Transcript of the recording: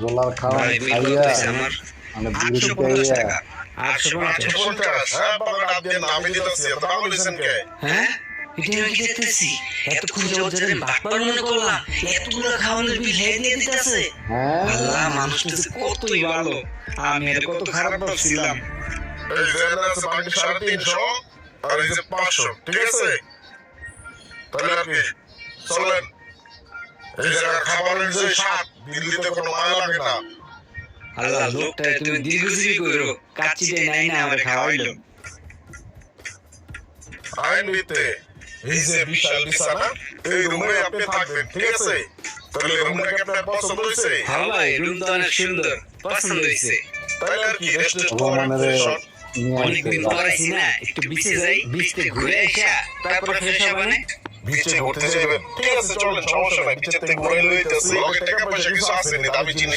জোলার খাওয়া ভাই বিল কত খাইয়া হইছে আমার? মানে বিড়ি 850 খাইয়া টাকা। 850। হ্যাঁ বাবা ডাব দিয়ে নামে দিতেছি তো পাগল হইছেন কে? হ্যাঁ? এটা আমি কি দেখতেছি? এতক্ষণ যাবত যাদের বাটপার মনে করলাম, এতগুলো খাওয়ানোর বিল হে দিয়ে দিতেছে। হ্যাঁ আল্লাহ, মানুষটা যে কতই ভালো, আমি আর কত খারাপ ভাবছিলাম। এই যে এনে আছে বাকি 350 আর এই যে 500 ঠিক আছে? তাহলে আর কি চলেন এই জায়গা খাবারের যে স্বাদ দিল্লিতে কোনো মায়া লাগে না। আল্লাহ, লোকটা তুমি দীর্ঘজীবী করো, কাচ্চিটাই নাই না আমার খাওয়াইলো। আইন ভিত্তে এই যে বিশাল বিছানা এই রুমে আপনি থাকবেন ঠিক আছে? তাহলে রুমটা কি আপনার পছন্দ হয়েছে? হ্যাঁ ভাই, রুম তো অনেক সুন্দর, পছন্দ হয়েছে। তাহলে আর কি রেস্ট রোমানের করেন। নিয়ে অনেকদিন পর আইছি না, একটু বিচে যাই, বিচতে ঘুরে আসা তারপরে ফ্রেশ হবা না। বিচে ঘুরতে যাবেন ঠিক আছে চলেন সমস্যা নাই বিচে থেকে ঘুরে লইতেছি ওকে টাকা পয়সা কিছু আছে নি দামি জিনিস